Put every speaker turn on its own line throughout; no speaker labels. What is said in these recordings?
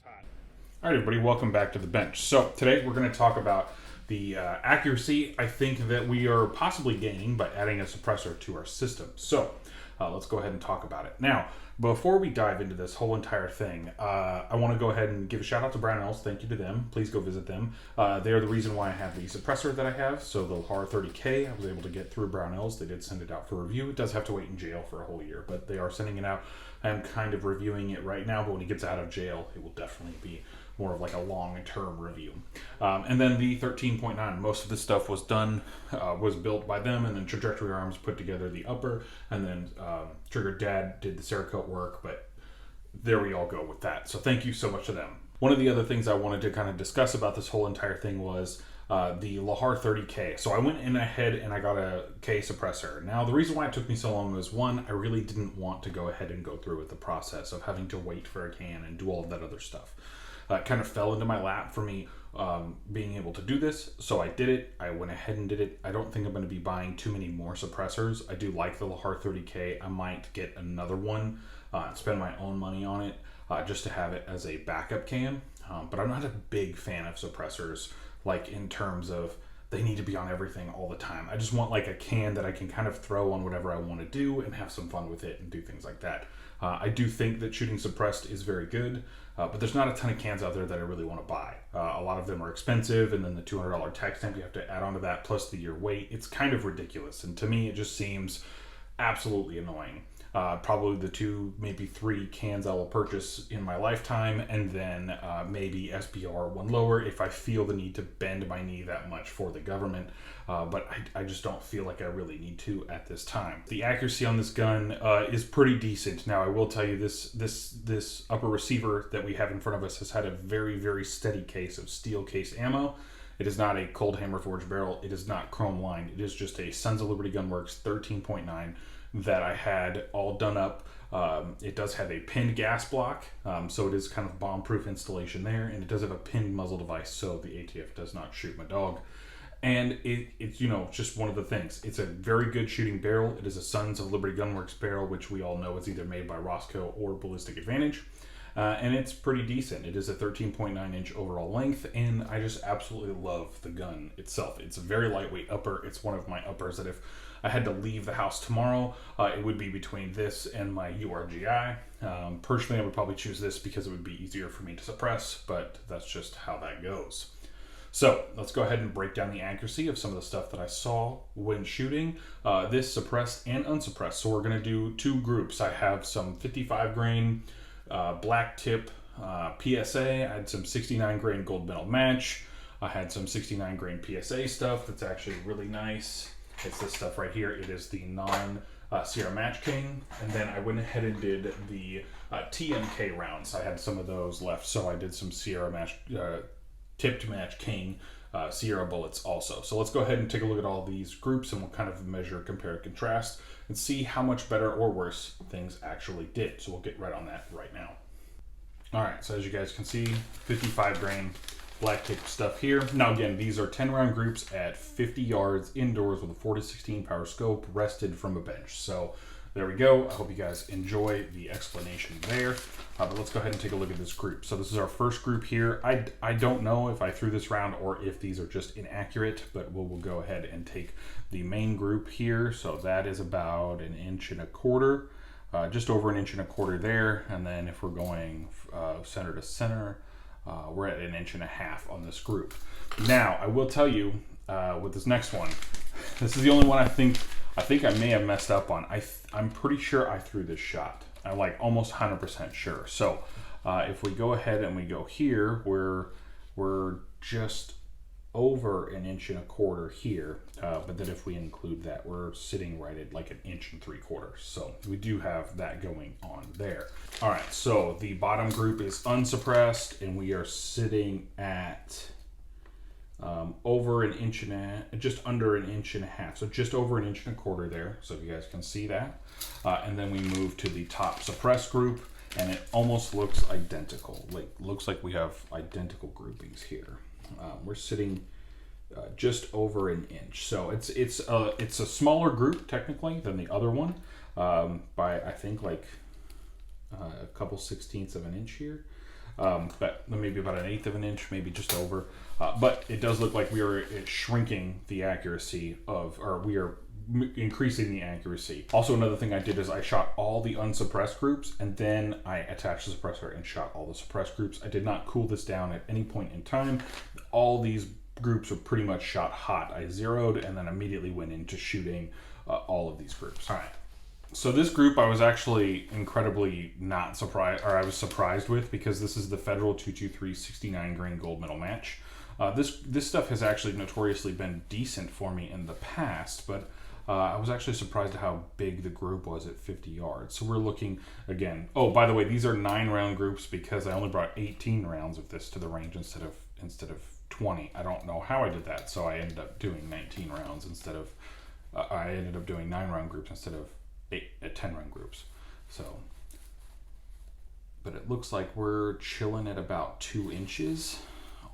All right, everybody, welcome back to the bench. So today we're going to talk about the accuracy I think that we are possibly gaining by adding a suppressor to our system. So let's go ahead and talk about it. Now, before we dive into this whole entire thing, I want to go ahead and give a shout out to Brownells. Thank you to them. Please go visit them. They are the reason why I have the suppressor that I have. So the Lahar 30K, I was able to get through Brownells. They did send it out for review. It does have to wait in jail for a whole year, but they are sending it out. I'm kind of reviewing it right now, but when he gets out of jail, it will definitely be more of like a long-term review. And then the 13.9, most of this stuff was done, was built by them, and then Trajectory Arms put together the upper, and then Trigger Dad did the Cerakote work, but there we all go with that. So thank you so much to them. One of the other things I wanted to kind of discuss about this whole entire thing was the Lahar 30K. So I went in ahead and I got a K suppressor. Now the reason why it took me so long was, one, I really didn't want to go ahead and go through with the process of having to wait for a can and do all of that other stuff. It kind of fell into my lap for me being able to do this, so I did it. I went ahead and did it. I don't think I'm going to be buying too many more suppressors. I do like the Lahar 30K. I might get another one and spend my own money on it just to have it as a backup can. But I'm not a big fan of suppressors, like in terms of they need to be on everything all the time. I just want like a can that I can kind of throw on whatever I want to do and have some fun with it and do things like that. I do think that shooting suppressed is very good, but there's not a ton of cans out there that I really want to buy. A lot of them are expensive, and then the $200 tax stamp you have to add onto that, plus the year wait. It's kind of ridiculous, and to me it just seems absolutely annoying. Probably the 2, maybe 3 cans I will purchase in my lifetime, and then maybe SBR one lower if I feel the need to bend my knee that much for the government. But I just don't feel like I really need to at this time. The accuracy on this gun is pretty decent. Now I will tell you this upper receiver that we have in front of us has had a very, very steady case of steel case ammo. It is not a cold hammer forged barrel. It is not chrome lined. It is just a Sons of Liberty Gunworks 13.9 that I had all done up. It does have a pinned gas block, so it is kind of bomb-proof installation there, and it does have a pinned muzzle device, so the ATF does not shoot my dog. And it's, you know, just one of the things. It's a very good shooting barrel. It is a Sons of Liberty Gunworks barrel, which we all know is either made by Roscoe or Ballistic Advantage. And it's pretty decent. It is a 13.9 inch overall length, and I just absolutely love the gun itself. It's a very lightweight upper. It's one of my uppers that if I had to leave the house tomorrow, it would be between this and my URGI. Personally, I would probably choose this because it would be easier for me to suppress, but that's just how that goes. So let's go ahead and break down the accuracy of some of the stuff that I saw when shooting this suppressed and unsuppressed. So we're going to do 2 groups. I have some 55 grain black tip PSA. I had some 69 grain gold medal match. I had some 69 grain PSA stuff that's actually really nice. It's this stuff right here. It is the non-Sierra Match King. And then I went ahead and did the TMK rounds. I had some of those left, so I did some Sierra Match Tipped Match King Sierra bullets also. So let's go ahead and take a look at all these groups, and we'll kind of measure, compare, contrast, and see how much better or worse things actually did. So we'll get right on that right now. All right, so as you guys can see, 55 grain black tip stuff here. Now again, these are 10 round groups at 50 yards indoors with a 4-16 power scope, rested from a bench. So there we go. I hope you guys enjoy the explanation there. But let's go ahead and take a look at this group. So this is our first group here. I don't know if I threw this round or if these are just inaccurate, but we'll go ahead and take the main group here. So that is about 1.25 inches, just over 1.25 inches there. And then if we're going center to center, we're at 1.5 inches on this group. Now, I will tell you with this next one, this is the only one I think I may have messed up on. I'm pretty sure I threw this shot. I'm like almost 100% sure. So if we go ahead and we go here, we're just over 1.25 inches here. But then if we include that, we're sitting right at like 1.75 inches. So we do have that going on there. All right, so the bottom group is unsuppressed, and we are sitting at over 1.5 inches, just under 1.5 inches. So just over 1.25 inches there. So if you guys can see that. And then we move to the top suppressed group, and it almost looks identical. Looks like we have identical groupings here. We're sitting just over 1 inch. So it's a smaller group technically than the other one by I think like a couple 16ths of an inch here. but maybe about 1/8 of an inch, maybe just over. But it does look like we are shrinking the accuracy of, or we are increasing the accuracy. Also, another thing I did is I shot all the unsuppressed groups, and then I attached the suppressor and shot all the suppressed groups. I did not cool this down at any point in time. All these groups were pretty much shot hot. I zeroed and then immediately went into shooting all of these groups. All right. So this group I was actually incredibly not surprised, or I was surprised with, because this is the Federal 223 69 grain gold medal match. This stuff has actually notoriously been decent for me in the past, but I was actually surprised at how big the group was at 50 yards. So we're looking again. Oh, by the way, these are 9-round groups because I only brought 18 rounds of this to the range instead of 20. I don't know how I did that. So I ended up doing 19 rounds instead of. I ended up doing 9-round groups instead of 10-round groups. So, but it looks like we're chilling at about 2 inches.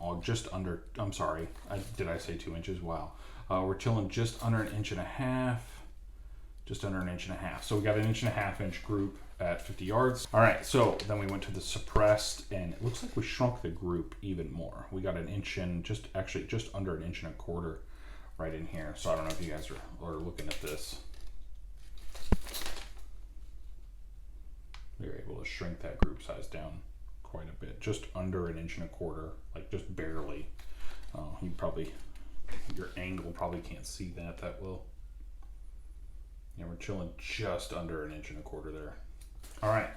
Oh, just under. I'm sorry. Did I say 2 inches? Wow. We're chilling just under 1.5 inches, just under 1.5 inches. So we got an 1.5 inch group at 50 yards. All right, so then we went to the suppressed, and it looks like we shrunk the group even more. We got 1 inch and just under 1.25 inches right in here. So I don't know if you guys are looking at this. We were able to shrink that group size down quite a bit, just under 1.25 inches, like just barely. Your angle probably can't see that well. Yeah, we're chilling just under 1.25 inches there. All right.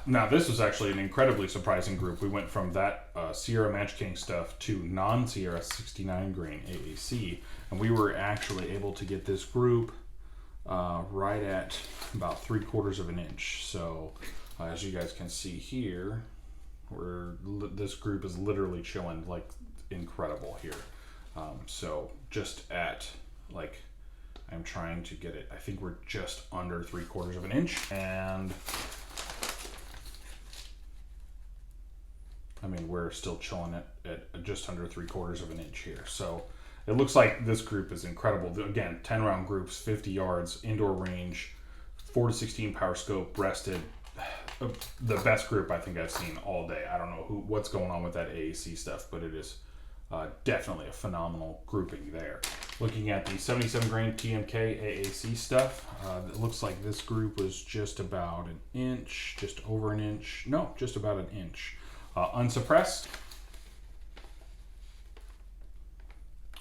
Now this was actually an incredibly surprising group. We went from that Sierra Match King stuff to non-Sierra 69 grain AAC, and we were actually able to get this group right at about 3/4 of an inch. So as you guys can see here, this group is literally chilling like incredible here. So just at like, I'm trying to get it, I think we're just under 3/4 of an inch, and I mean, we're still chilling at just under 3/4 of an inch here. So it looks like this group is incredible. Again, 10-round groups, 50 yards, indoor range, 4-16 power scope, breasted. The best group I think I've seen all day. I don't know what's going on with that AAC stuff, but it is definitely a phenomenal grouping there. Looking at the 77 grain TMK AAC stuff, it looks like this group was just about 1 inch, just over 1 inch. No, just about 1 inch. Unsuppressed,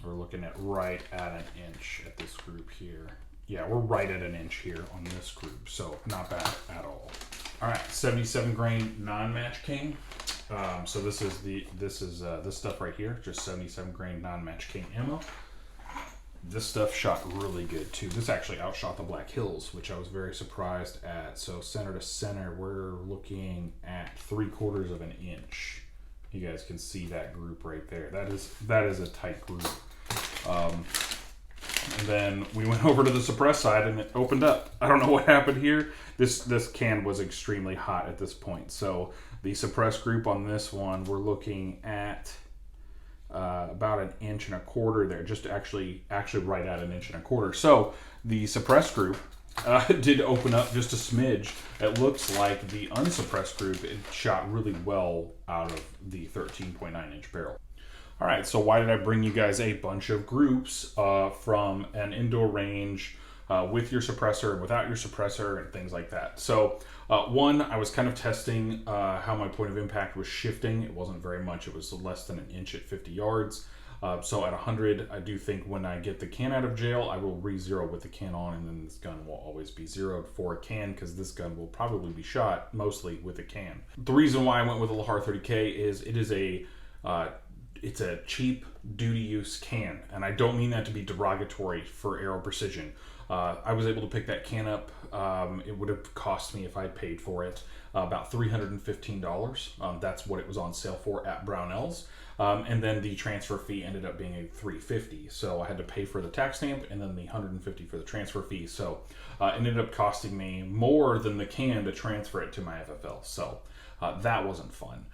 we're looking at right at 1 inch at this group here. Yeah, we're right at 1 inch here on this group, so not bad at all. All right, 77 grain non-match king. So this stuff right here, just 77 grain non-match king ammo. This stuff shot really good too. This actually outshot the Black Hills, which I was very surprised at. So center to center, we're looking at 3/4 of an inch. You guys can see that group right there. That is a tight group. And then we went over to the suppressed side and it opened up. I don't know what happened here. This can was extremely hot at this point. So the suppressed group on this one, we're looking at about 1.25 inches there, just actually right at 1.25 inches. So the suppressed group did open up just a smidge. It looks like the unsuppressed group, it shot really well out of the 13.9 inch barrel. All right, so why did I bring you guys a bunch of groups from an indoor range with your suppressor and without your suppressor and things like that? So one, I was kind of testing how my point of impact was shifting. It wasn't very much. It was less than 1 inch at 50 yards. So at 100, I do think when I get the can out of jail, I will re-zero with the can on, and then this gun will always be zeroed for a can, because this gun will probably be shot mostly with a can. The reason why I went with the Lahar 30K is it is it's a cheap duty use can, and I don't mean that to be derogatory for Aero Precision. I was able to pick that can up. It would have cost me, if I paid for it, about $315. That's what it was on sale for at Brownells. And then the transfer fee ended up being a $350. So I had to pay for the tax stamp and then the $150 for the transfer fee. So it ended up costing me more than the can to transfer it to my FFL. So that wasn't fun.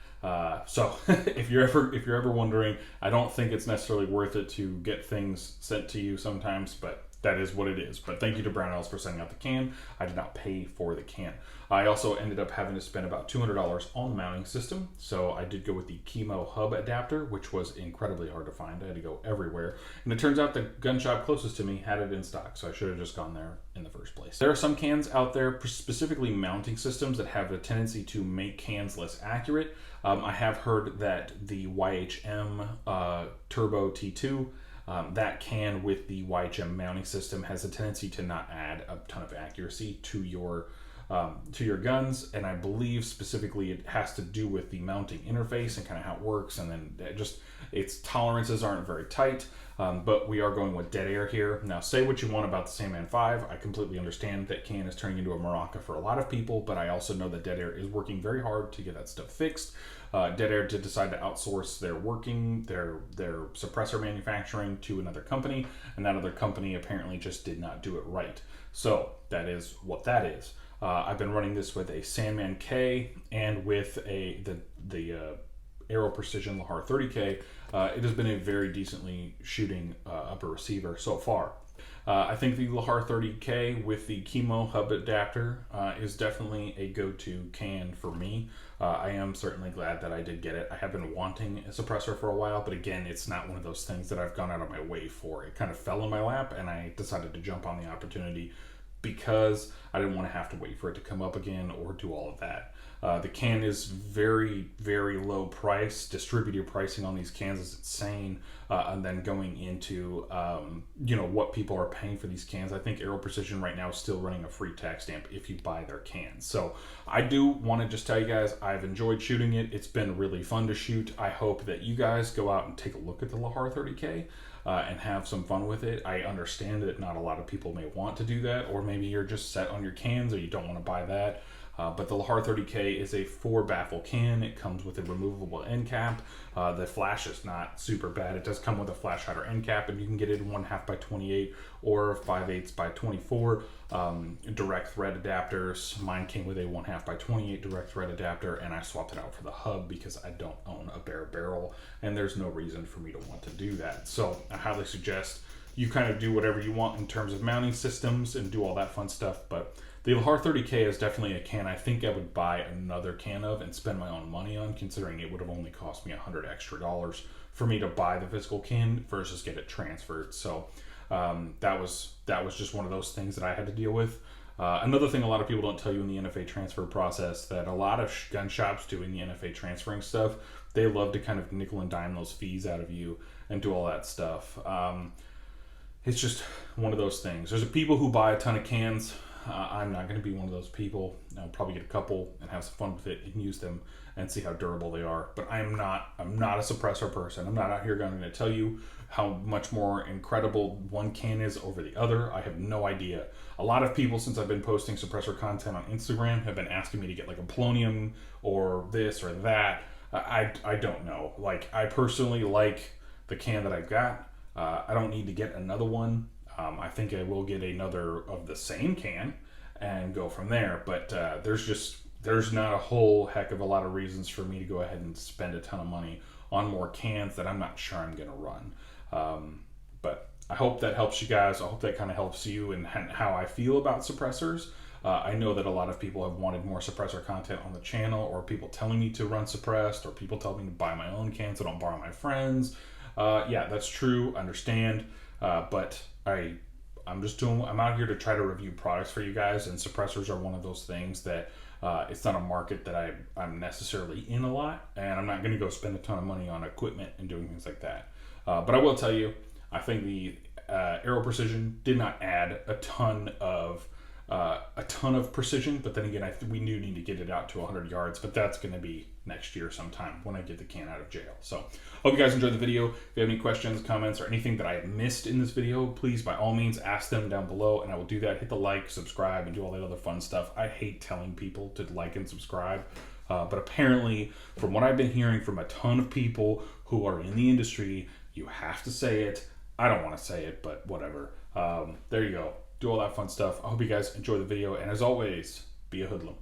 So if you're ever wondering, I don't think it's necessarily worth it to get things sent to you sometimes, but that is what it is. But thank you to Brownells for sending out the can. I did not pay for the can. I also ended up having to spend about $200 on the mounting system. So I did go with the Chemo hub adapter, which was incredibly hard to find. I had to go everywhere. And it turns out the gun shop closest to me had it in stock. So I should have just gone there in the first place. There are some cans out there, specifically mounting systems, that have a tendency to make cans less accurate. I have heard that the YHM Turbo T2, that can with the YHM mounting system has a tendency to not add a ton of accuracy to your guns, and I believe specifically it has to do with the mounting interface and kind of how it works, and then its tolerances aren't very tight. But we are going with dead air here. Now, say what you want about the Sandman 5. I completely understand that can is turning into a maraca for a lot of people, but I also know that Dead Air is working very hard to get that stuff fixed. Dead Air did decide to outsource their suppressor manufacturing to another company, and that other company apparently just did not do it right. So that is what that is. I've been running this with a Sandman K and with the Aero Precision Lahar 30K. It has been a very decently shooting upper receiver so far. I think the Lahar 30K with the Chemo hub adapter is definitely a go-to can for me. I am certainly glad that I did get it. I have been wanting a suppressor for a while, but again, it's not one of those things that I've gone out of my way for. It kind of fell in my lap, and I decided to jump on the opportunity because I didn't want to have to wait for it to come up again or do all of that. The can is very, very low price. Distributor pricing on these cans is insane. And then going into, what people are paying for these cans, I think Aero Precision right now is still running a free tax stamp if you buy their cans. So I do want to just tell you guys, I've enjoyed shooting it. It's been really fun to shoot. I hope that you guys go out and take a look at the Lahar 30K. And have some fun with it. I understand that not a lot of people may want to do that, or maybe you're just set on your cans or you don't want to buy that. But the Lahar 30K is a 4-baffle can. It comes with a removable end cap. The flash is not super bad. It does come with a flash hider end cap, and you can get it in 1/2 by 28 or 5/8 by 24 direct thread adapters. Mine came with a 1/2 by 28 direct thread adapter, and I swapped it out for the hub because I don't own a bare barrel, and there's no reason for me to want to do that. So I highly suggest you kind of do whatever you want in terms of mounting systems and do all that fun stuff, but the Lahar 30K is definitely a can I think I would buy another can of and spend my own money on, considering it would have only cost me $100 extra for me to buy the physical can versus get it transferred. So that was just one of those things that I had to deal with. Another thing a lot of people don't tell you in the NFA transfer process that a lot of gun shops doing the NFA transferring stuff, they love to kind of nickel and dime those fees out of you and do all that stuff. It's just one of those things. There's people who buy a ton of cans. I'm not going to be one of those people. I'll probably get a couple and have some fun with it and use them and see how durable they are. But I'm not a suppressor person. I'm not out here going to tell you how much more incredible one can is over the other. I have no idea. A lot of people, since I've been posting suppressor content on Instagram, have been asking me to get like a polonium or this or that. I don't know. Like, I personally like the can that I've got. I don't need to get another one. I think I will get another of the same can and go from there. But there's not a whole heck of a lot of reasons for me to go ahead and spend a ton of money on more cans that I'm not sure I'm going to run. But I hope that helps you guys. I hope that kind of helps you and how I feel about suppressors. I know that a lot of people have wanted more suppressor content on the channel, or people telling me to run suppressed, or people telling me to buy my own cans so I don't borrow my friends. Yeah, that's true. Understand. But I'm out here to try to review products for you guys, and suppressors are one of those things that it's not a market that I'm necessarily in a lot, and I'm not going to go spend a ton of money on equipment and doing things like that. But I will tell you, I think the Aero Precision did not add a ton of precision, but then again, we do need to get it out to 100 yards, but that's going to be next year sometime when I get the can out of jail. So hope you guys enjoyed the video. If you have any questions, comments, or anything that I have missed in this video, please by all means ask them down below, and I will do that. Hit the like, subscribe, and do all that other fun stuff. I hate telling people to like and subscribe, but apparently from what I've been hearing from a ton of people who are in the industry, you have to say it. I don't want to say it, but whatever. There you go. Do all that fun stuff. I hope you guys enjoy the video, and as always, be a hoodlum.